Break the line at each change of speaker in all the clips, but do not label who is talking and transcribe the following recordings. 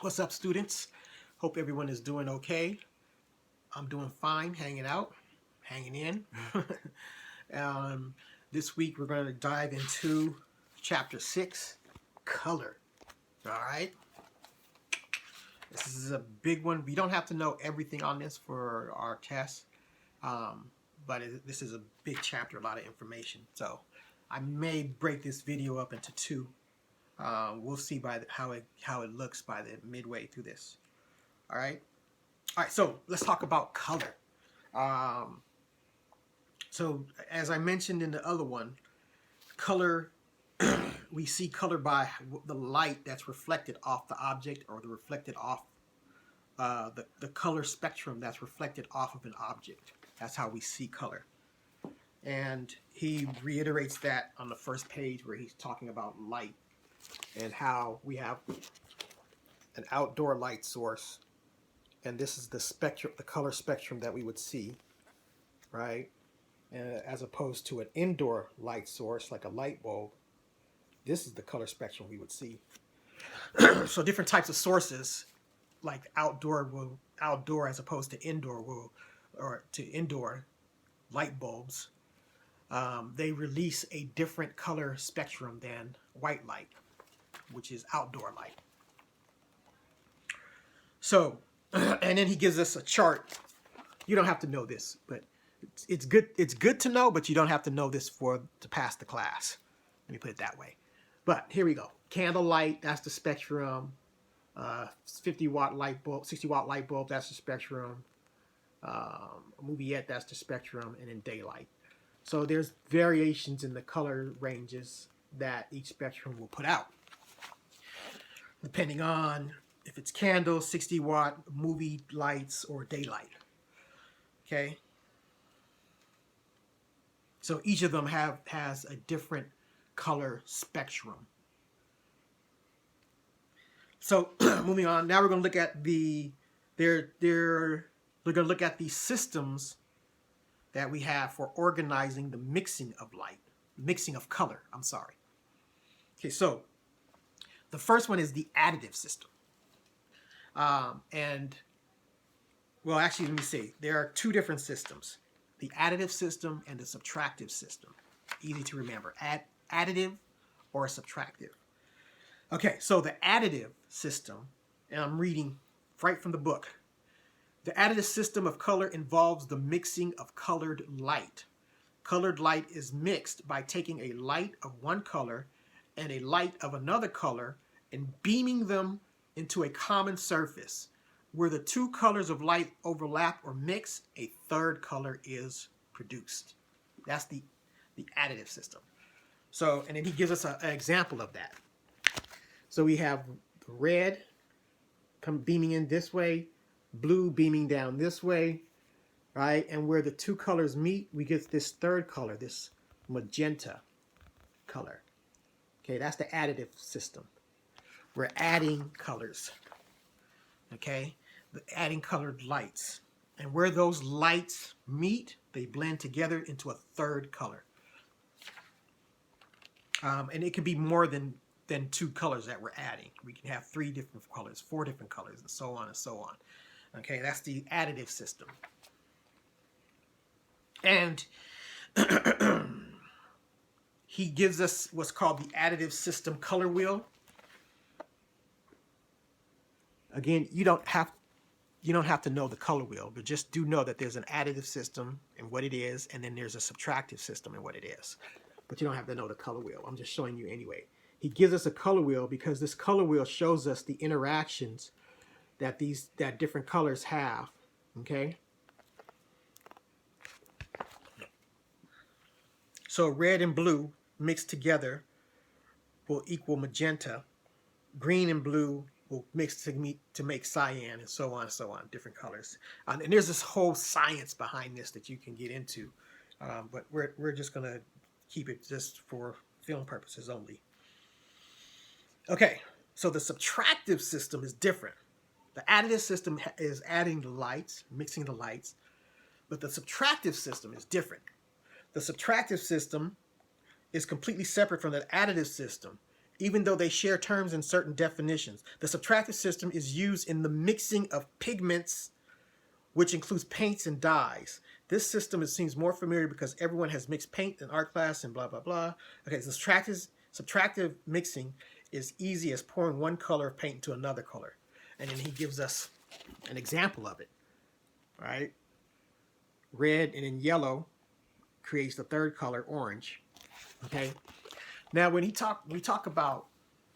What's up, students? Hope everyone is doing okay. I'm doing fine, hanging out, hanging in. um, this week we're going to dive into chapter 6, color. All right. This is a big one. We don't have to know everything on this for our test, um, but this is a big chapter, a lot of information. So I may break this video up into two. We'll see by how it looks by the midway through this. All right. All right, so let's talk about color. Um, so as I mentioned in the other one, color, we see color by the light that's reflected off the object or the reflected off the color spectrum that's reflected off of an object. That's how we see color. And he reiterates that on the first page where he's talking about light and how we have an outdoor light source. And this is the spectrum, the color spectrum that we would see, right? As opposed to an indoor light source like a light bulb. This is the color spectrum we would see. So different types of sources, like outdoor as opposed to indoor or to indoor light bulbs, they release a different color spectrum than white light, which is outdoor light. So, and then he gives us a chart. You don't have to know this, but it's good. It's good to know, but you don't have to know this to pass the class. Let me put it that way. But here we go. Candle light, that's the spectrum. 50-watt light bulb, 60-watt light bulb, that's the spectrum. Movieette, that's the spectrum, and then daylight. So there's variations in the color ranges that each spectrum will put out, depending on if it's candle, 60-watt, movie lights, or daylight. Okay. So each of them has a different color spectrum. So moving on, now we're going to look at we're going to look at the systems that we have for organizing the mixing of light, mixing of color. I'm sorry. Okay, so the first one is the additive system. Well, actually, let me see. There are two different systems: the additive system and the subtractive system. Easy to remember. Additive or subtractive. Okay, so the additive system, and I'm reading right from the book. The additive system of color involves the mixing of colored light. Colored light is mixed by taking a light of one color and a light of another color and beaming them into a common surface. Where the two colors of light overlap or mix, a third color is produced. That's the additive system. So, and then he gives us an example of that. So we have red beaming in this way, blue beaming down this way, right? And where the two colors meet, we get this third color, this magenta color. Okay, that's the additive system. We're adding colors. Okay, adding colored lights. And where those lights meet, they blend together into a third color. And it can be more than two colors that we're adding. We can have 3 different colors, 4 different colors, and so on and so on. Okay, that's the additive system. And he gives us what's called the additive system color wheel. Again, you don't have to know the color wheel, but just do know that there's an additive system and what it is, and then there's a subtractive system and what it is. But you don't have to know the color wheel. I'm just showing you anyway. He gives us a color wheel because this color wheel shows us the interactions that different colors have. Okay? So red and blue mixed together will equal magenta. Green and blue will mix to make cyan, and so on, different colors. And there's this whole science behind this that you can get into, but we're just going to keep it just for film purposes only. Okay, so the subtractive system is different. The additive system is adding the lights, mixing the lights, but the subtractive system is different. The subtractive system is completely separate from the additive system, even though they share terms and certain definitions. The subtractive system is used in the mixing of pigments, which includes paints and dyes. This system seems more familiar because everyone has mixed paint in art class and blah, blah, blah. Okay, so subtractive mixing is easy as pouring one color of paint into another color. And then he gives us an example of it, right? Red and then yellow creates the third color, orange. Okay. Now, when we talk about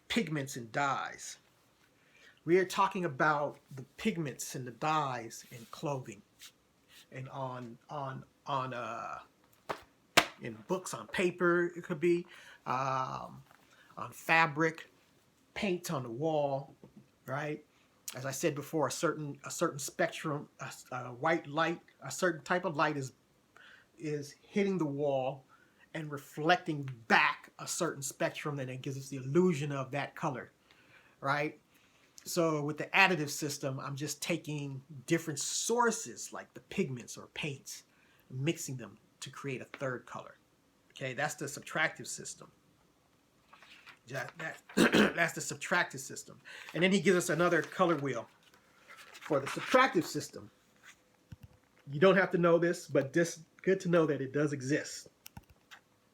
pigments and dyes, we are talking about the pigments and the dyes in clothing, and in books, on paper. It could be on fabric, paint on the wall, right? As I said before, a certain spectrum, a white light, a certain type of light is hitting the wall and reflecting back a certain spectrum, and it gives us the illusion of that color, right? So with the additive system, I'm just taking different sources like the pigments or paints, mixing them to create a third color. Okay, that's the subtractive system. That's the subtractive system. And then he gives us another color wheel for the subtractive system. You don't have to know this, but just good to know that it does exist.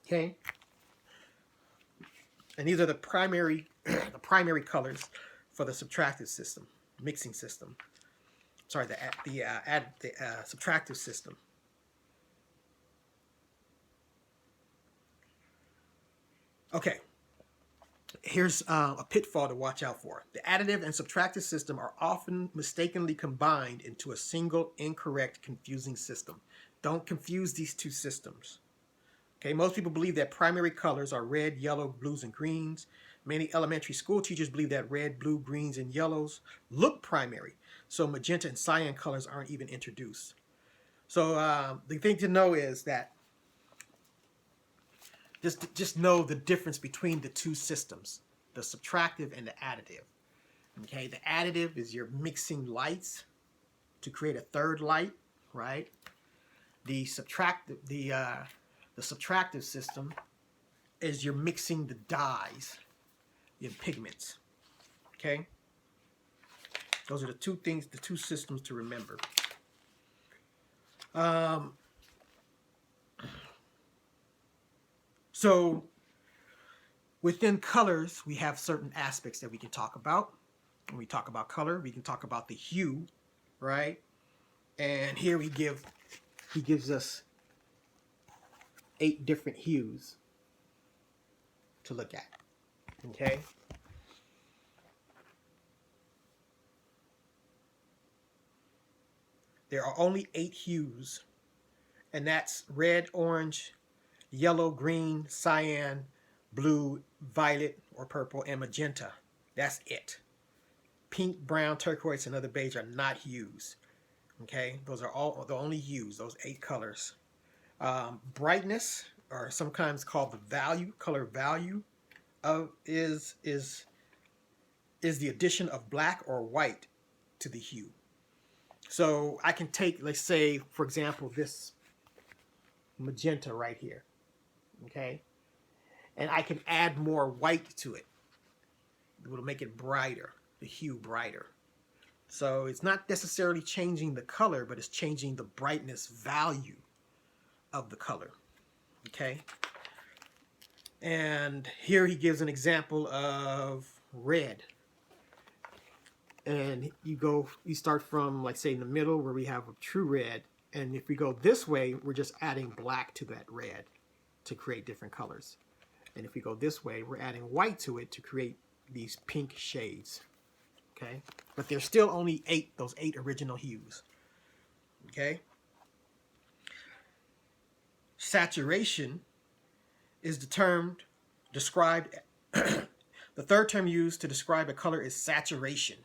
Okay, and these are the primary colors for the subtractive system, mixing system. Sorry, the subtractive system. Okay, here's a pitfall to watch out for. The additive and subtractive system are often mistakenly combined into a single, incorrect, confusing system. Don't confuse these two systems. Okay, most people believe that primary colors are red, yellow, blues, and greens. Many elementary school teachers believe that red, blue, greens, and yellows look primary, so magenta and cyan colors aren't even introduced. So the thing to know is that just know the difference between the two systems, the subtractive and the additive. Okay, the additive is you're mixing lights to create a third light, right? The subtractive system is you're mixing the dyes in pigments. Okay, those are the two things, the two systems to remember. So within colors, we have certain aspects that we can talk about. When we talk about color, we can talk about the hue, right? And here he gives us 8 different hues to look at. Okay? There are only 8 hues, and that's red, orange, yellow, green, cyan, blue, violet or purple, and magenta. That's it. Pink, brown, turquoise, and other beige are not hues. Okay? Those are all the only hues, those 8 colors. Brightness, or sometimes called the value, color value, is the addition of black or white to the hue. So I can take, let's say, for example, this magenta right here, okay? And I can add more white to it. It will make it brighter, the hue brighter. So it's not necessarily changing the color, but it's changing the brightness value of the color, okay? And here he gives an example of red. And you start from, like, say, in the middle where we have a true red. And if we go this way, we're just adding black to that red to create different colors. And if we go this way, we're adding white to it to create these pink shades. Okay? But there's still only 8, those 8 original hues. Okay? Saturation is the term described. The third term used to describe a color is saturation,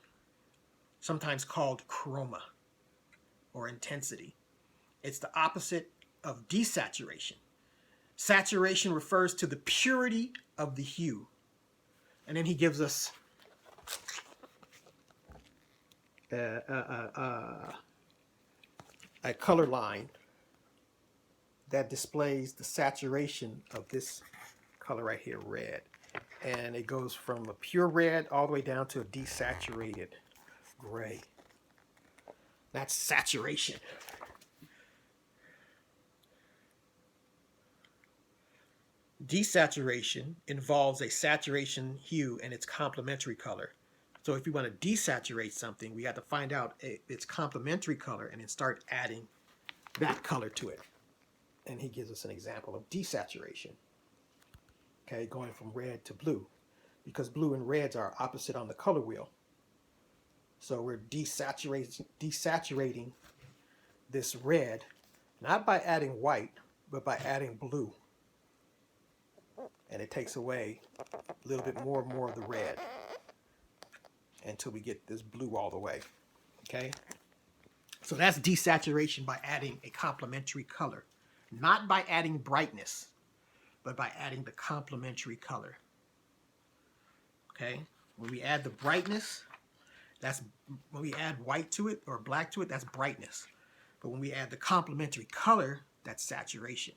sometimes called chroma or intensity. It's the opposite of desaturation. Saturation refers to the purity of the hue. And then he gives us a color line that displays the saturation of this color right here, red. And it goes from a pure red all the way down to a desaturated gray. That's saturation. Desaturation involves a saturation hue and its complementary color. So if we want to desaturate something, we have to find out its complementary color and then start adding that color to it. And he gives us an example of desaturation. Okay, going from red to blue, because blue and reds are opposite on the color wheel. So we're desaturating this red, not by adding white, but by adding blue. And it takes away a little bit more and more of the red until we get this blue all the way. Okay? So that's desaturation by adding a complementary color. Not by adding brightness, but by adding the complementary color. Okay? When we add the brightness, that's when we add white to it or black to it, that's brightness. But when we add the complementary color, that's saturation.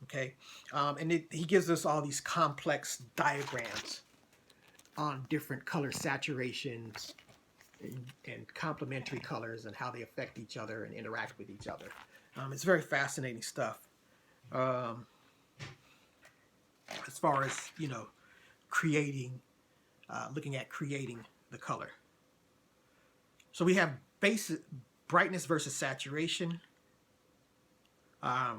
Okay? And he gives us all these complex diagrams on different color saturations and complementary colors and how they affect each other and interact with each other. It's very fascinating stuff. As far as, creating, looking at creating the color. So we have basic brightness versus saturation.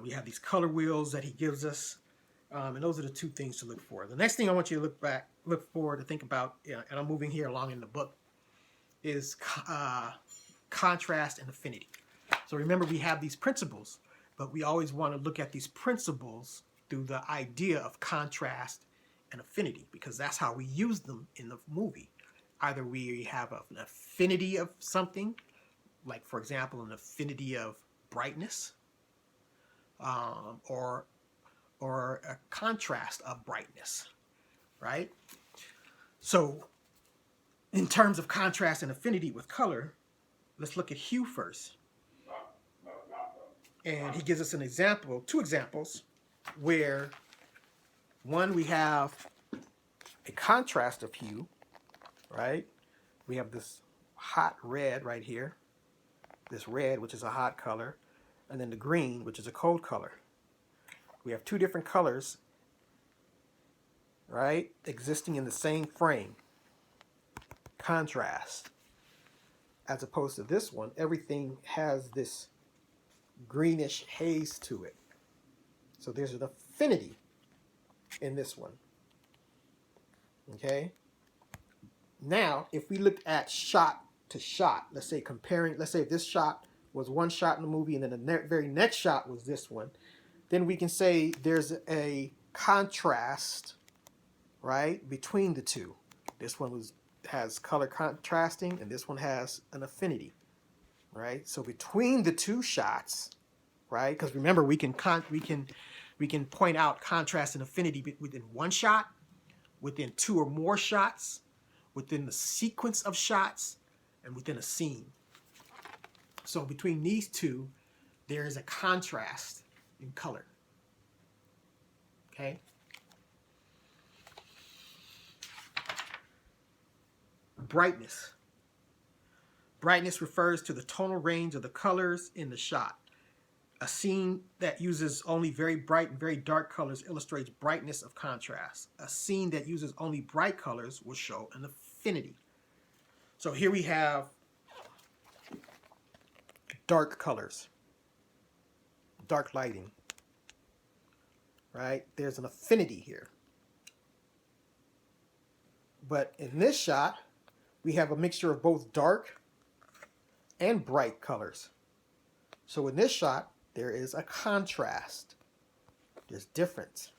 We have these color wheels that he gives us. And those are the two things to look for. The next thing I want you to look forward to think about, and I'm moving here along in the book, is contrast and affinity. So remember, we have these principles, but we always want to look at these principles through the idea of contrast and affinity, because that's how we use them in the movie. Either we have an affinity of something, like, for example, an affinity of brightness, or a contrast of brightness, right? So in terms of contrast and affinity with color, let's look at hue first. And he gives us an example, two examples, where one, we have a contrast of hue, right? We have this hot red right here, this red, which is a hot color, and then the green, which is a cold color. We have two different colors, right, existing in the same frame. Contrast. As opposed to this one, everything has this greenish haze to it. So there's an affinity in this one. Okay? Now, if we looked at shot to shot, let's say if this shot was one shot in the movie and then the very next shot was this one, then we can say there's a contrast, right, between the two. This one has color contrasting, and this one has an affinity, right? So between the two shots, right? Because remember, we can point out contrast and affinity within one shot, within two or more shots, within the sequence of shots, and within a scene. So between these two, there is a contrast in color. Okay? Brightness. Brightness refers to the tonal range of the colors in the shot. A scene that uses only very bright and very dark colors illustrates brightness of contrast. A scene that uses only bright colors will show an affinity. So here we have dark colors, dark lighting, right? There's an affinity here. But in this shot, we have a mixture of both dark and bright colors. So in this shot, there is a contrast. There's difference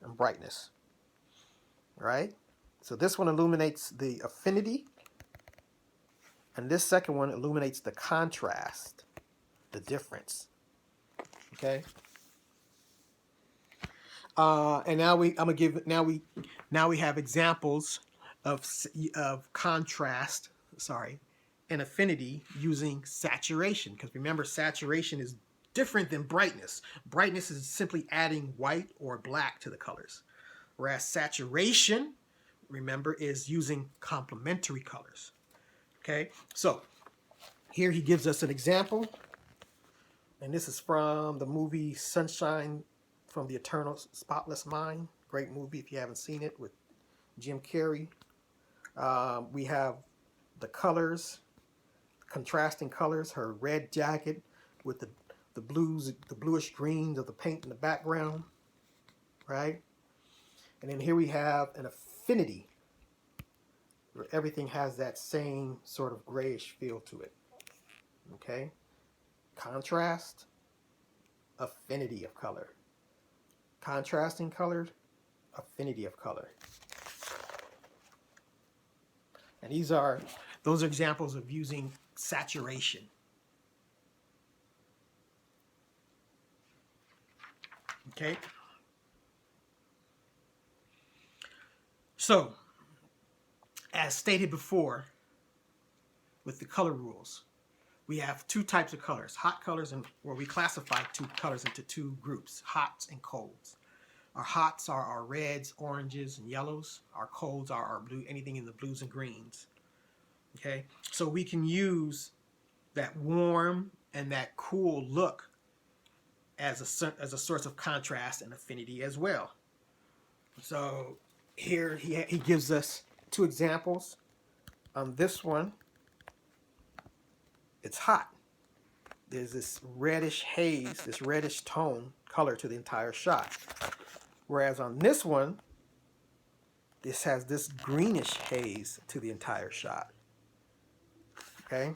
in brightness, right? So this one illuminates the affinity, and this second one illuminates the contrast, the difference. Okay. And now we have examples of contrast, and affinity using saturation. Because remember, saturation is different than brightness. Brightness is simply adding white or black to the colors, whereas saturation remember, is using complementary colors. Okay, so here he gives us an example, and this is from the movie Sunshine from the Eternal Spotless Mind. Great movie if you haven't seen it, with Jim Carrey. We have the colors, contrasting colors, her red jacket with the bluish greens of the paint in the background, right? And then here we have an affinity, where everything has that same sort of grayish feel to it, okay? Contrast, affinity of color. Contrasting color, affinity of color. And those are examples of using saturation. Okay? So, as stated before, with the color rules, we have two types of colors, hot colors, and where we classify two colors into two groups, hots and colds. Our hots are our reds, oranges, and yellows. Our colds are our blue, anything in the blues and greens. Okay, so we can use that warm and that cool look as a source of contrast and affinity as well. So here he gives us two examples. On this one, it's hot. There's this reddish haze, this reddish tone color to the entire shot. Whereas on this one, this has this greenish haze to the entire shot. Okay?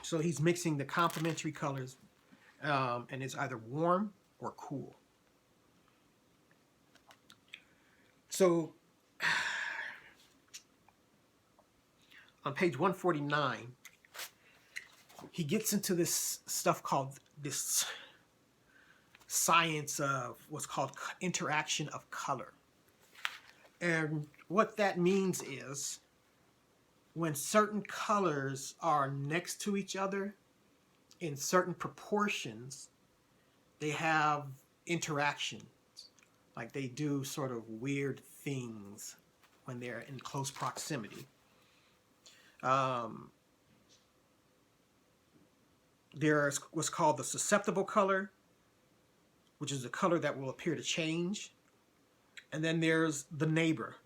So he's mixing the complementary colors, and it's either warm or cool. So on page 149, he gets into this stuff called this science of what's called interaction of color. And what that means is when certain colors are next to each other in certain proportions, they have interactions. Like they do sort of weird things when they're in close proximity. There's what's called the susceptible color, which is the color that will appear to change. And then there's the neighbor,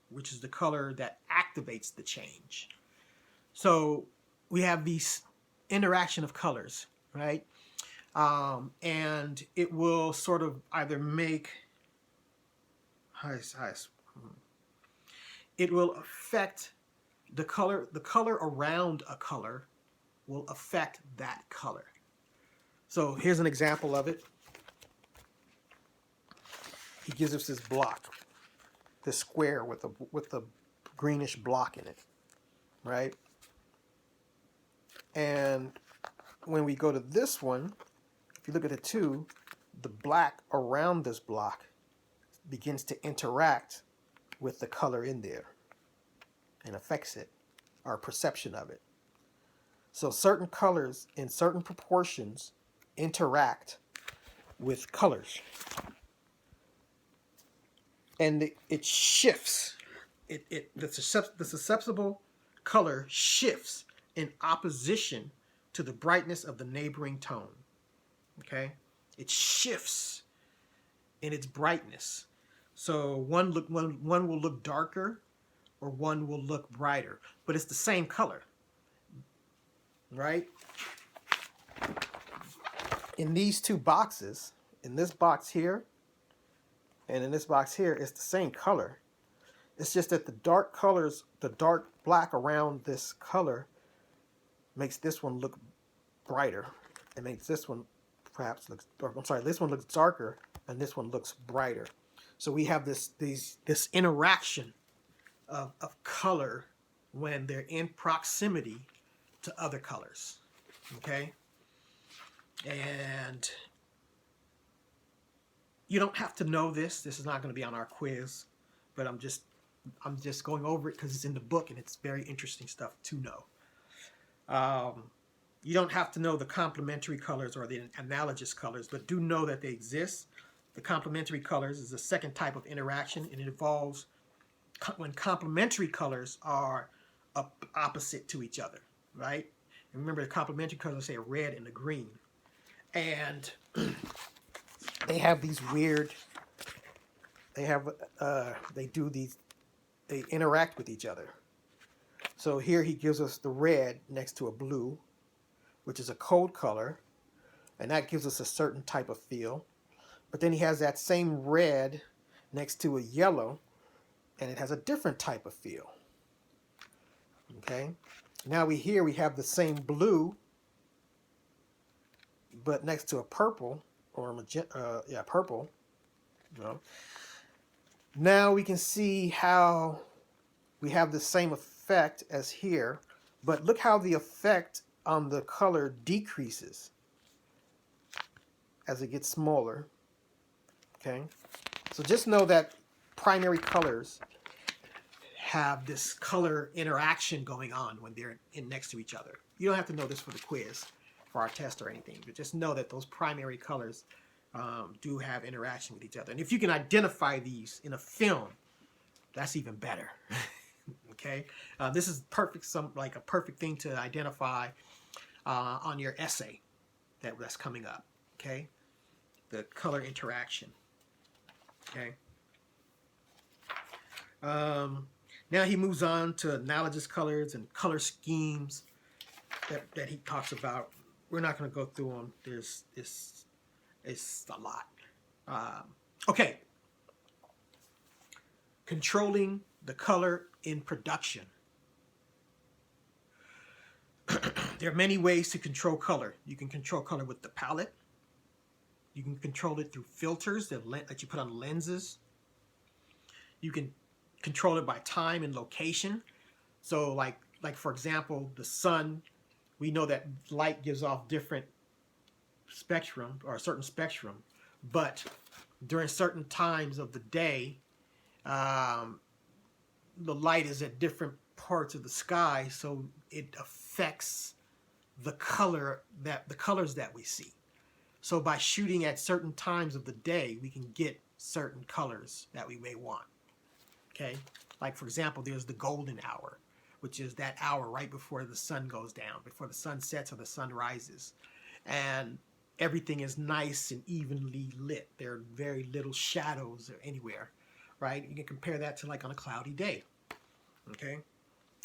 which is the color that activates the change. So we have these interaction of colors, right? And it will sort of either make, it will affect the color around a color will affect that color. So here's an example of it. He gives us this block, this square with the greenish block in it, right? And when we go to this one, if you look at the two, the black around this block begins to interact with the color in there and affects it, our perception of it. So certain colors in certain proportions interact with colors. And it shifts. The susceptible color shifts in opposition to the brightness of the neighboring tone. Okay? It shifts in its brightness. So one will look darker or one will look brighter, but it's the same color. Right? In these two boxes, in this box here and in this box here, it's the same color. It's just that the dark colors, the dark black around this color makes this one look brighter. It makes this one perhaps looks, this one looks darker and this one looks brighter. So we have this interaction of color when they're in proximity to other colors. Okay? And you don't have to know this. This is not going to be on our quiz, but I'm just going over it because it's in the book and it's very interesting stuff to know. You don't have to know the complementary colors or the analogous colors, but do know that they exist. The complementary colors is the second type of interaction, and it involves when complementary colors are opposite to each other, right? And remember, the complementary colors say a red and a green, and they have these weird. They do these. They interact with each other. So here he gives us the red next to a blue, which is a cold color, and that gives us a certain type of feel. But then he has that same red next to a yellow, and it has a different type of feel. Okay, now we have the same blue, but next to a purple or magenta, purple. You know. Now we can see how we have the same effect as here, but look how the effect on the color decreases as it gets smaller. Okay, so just know that primary colors have this color interaction going on when they're next to each other. You don't have to know this for the quiz, for our test or anything, but just know that those primary colors do have interaction with each other. And if you can identify these in a film, that's even better. Okay, this is perfect, like a perfect thing to identify on your essay that's coming up. Okay, the color interaction. Okay. Now he moves on to analogous colors and color schemes that he talks about. We're not going to go through them. It's a lot. Okay. Controlling the color in production. There are many ways to control color. You can control color with the palette. You can control it through filters that you put on lenses. You can control it by time and location. So like for example, the sun, we know that light gives off different spectrum or a certain spectrum, but during certain times of the day, the light is at different parts of the sky, so it affects the colors that we see. So by shooting at certain times of the day, we can get certain colors that we may want. Okay, like for example, there's the golden hour, which is that hour right before the sun goes down, before the sun sets or the sun rises, and everything is nice and evenly lit. There are very little shadows anywhere, right? You can compare that to like on a cloudy day, okay?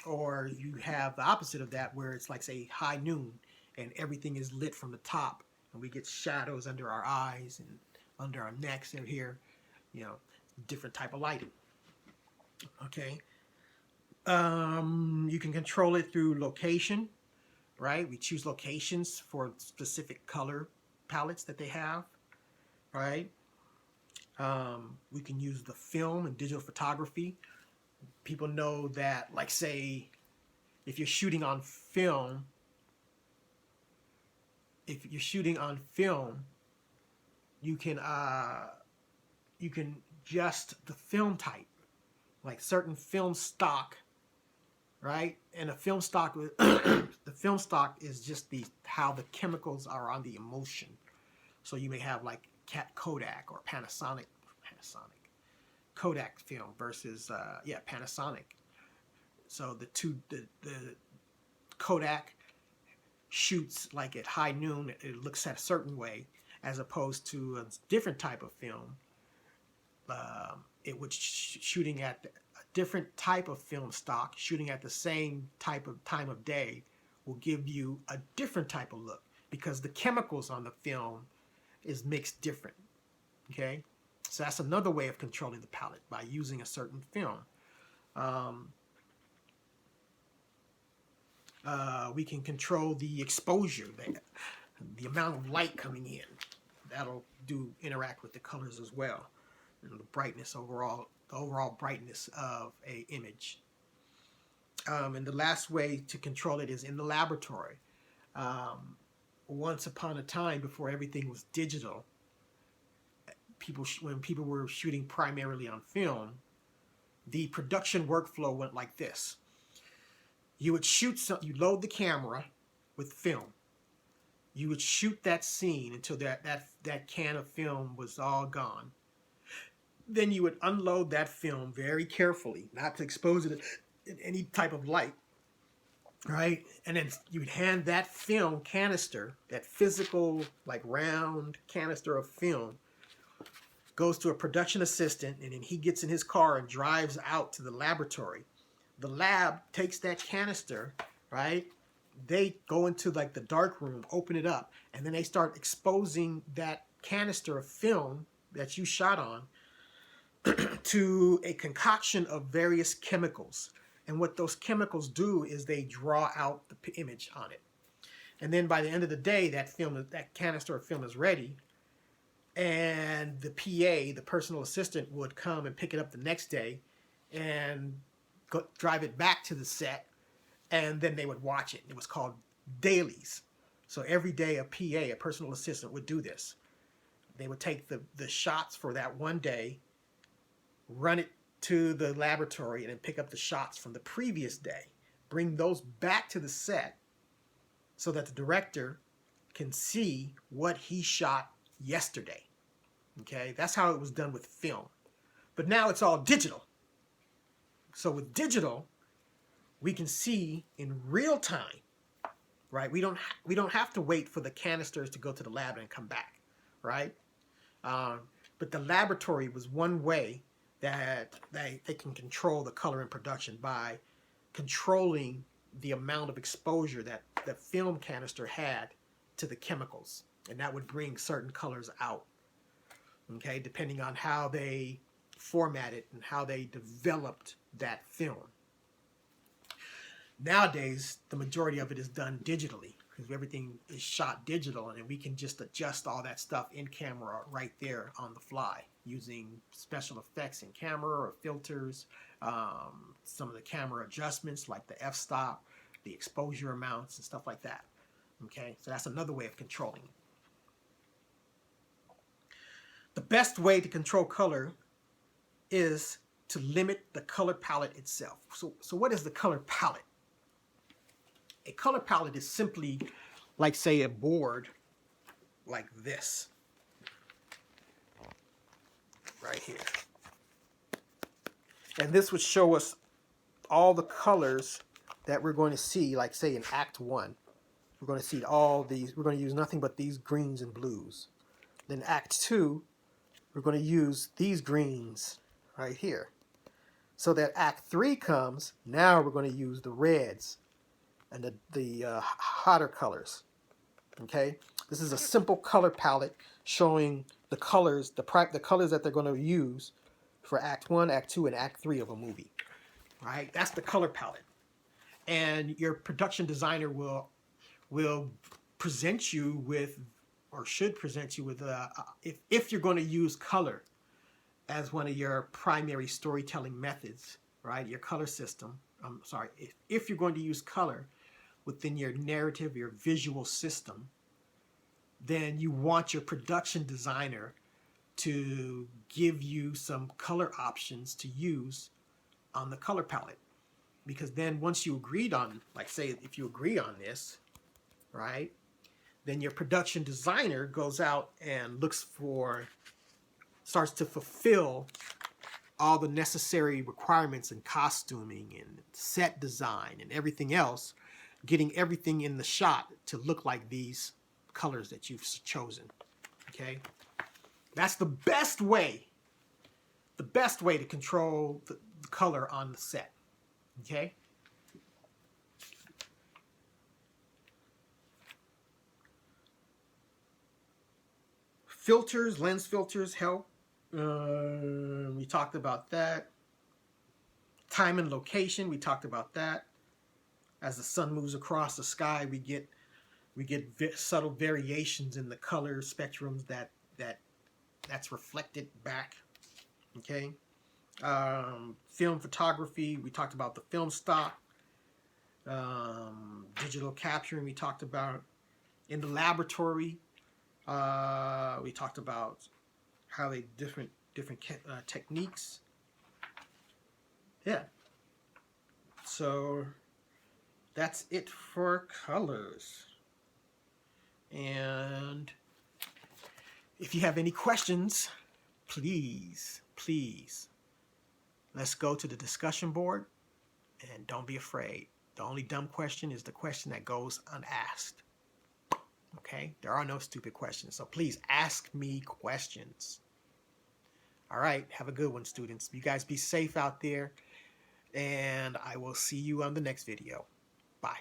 Or you have the opposite of that, where it's like, say, high noon, and everything is lit from the top, and we get shadows under our eyes and under our necks and here, different type of lighting. Okay. You can control it through location, right? We choose locations for specific color palettes that they have, right? We can use the film and digital photography. People know that, like, say, if you're shooting on film, you can adjust the film type, like certain film stock, right? And a film stock, the film stock is just how the chemicals are on the emulsion. So you may have like Kodak or Panasonic Kodak film versus Panasonic. So the Kodak shoots like at high noon, it looks at a certain way, as opposed to a different type of film. It would shooting at a different type of film stock, shooting at the same type of time of day, will give you a different type of look because the chemicals on the film is mixed different. Okay, so that's another way of controlling the palette, by using a certain film. We can control the exposure, the amount of light coming in. That'll interact with the colors as well, and the brightness the overall brightness of a image. And the last way to control it is in the laboratory. Once upon a time, before everything was digital, when people were shooting primarily on film, the production workflow went like this. You would you load the camera with film, You would shoot that scene until that can of film was all gone. Then you would unload that film very carefully, not to expose it in any type of light, right? And then you'd hand that film canister, that physical, like round canister of film, goes to a production assistant, and then he gets in his car and drives out to the laboratory. The lab takes that canister, right? They go into like the dark room, open it up, and then they start exposing that canister of film that you shot on to a concoction of various chemicals. And what those chemicals do is they draw out the image on it. And then by the end of the day, that canister of film is ready. And the PA, the personal assistant, would come and pick it up the next day and drive it back to the set. And then they would watch it. It was called dailies. So every day a PA, a personal assistant, would do this. They would take the shots for that one day, run it to the laboratory, and then pick up the shots from the previous day, bring those back to the set so that the director can see what he shot yesterday. Okay, that's how it was done with film. But now it's all digital. So with digital, we can see in real time, right? We don't have to wait for the canisters to go to the lab and come back, right? But the laboratory was one way that they can control the color in production by controlling the amount of exposure that the film canister had to the chemicals. And that would bring certain colors out, okay, depending on how they formatted and how they developed that film. Nowadays, the majority of it is done digitally because everything is shot digital, and we can just adjust all that stuff in camera right there on the fly using special effects in camera or filters, some of the camera adjustments like the f-stop, the exposure amounts and stuff like that. Okay, so that's another way of controlling it. The best way to control color is to limit the color palette itself. So what is the color palette? A color palette is simply like, say, a board like this, right here. And this would show us all the colors that we're going to see, like, say, in Act 1. We're going to see all these. We're going to use nothing but these greens and blues. Then Act 2, we're going to use these greens right here. So that Act 3 comes, now we're going to use the reds and the hotter colors. Okay, this is a simple color palette showing the colors, the colors that they're going to use for Act 1, Act 2, and Act 3 of a movie. Right, that's the color palette, and your production designer will present you with, or should present you with, if you're going to use color as one of your primary storytelling methods, right? Your color system. I'm sorry, if you're going to use color within your narrative, your visual system, then you want your production designer to give you some color options to use on the color palette. Because then once you agreed on, like, say, if you agree on this, right, then your production designer goes out and starts to fulfill all the necessary requirements in costuming and set design and everything else, getting everything in the shot to look like these colors that you've chosen. Okay, that's the best way to control the color on the set. Okay, filters, lens filters help. We talked about that. Time and location, we talked about that. As the sun moves across the sky, we get subtle variations in the color spectrums that's reflected back. Okay. Film photography, we talked about the film stock. Digital capturing, we talked about. In the laboratory, we talked about how they different techniques. Yeah. So that's it for colors. And if you have any questions, please, let's go to the discussion board, and don't be afraid. The only dumb question is the question that goes unasked. Okay? There are no stupid questions. So please ask me questions. All right. Have a good one, students. You guys be safe out there, and I will see you on the next video. Bye.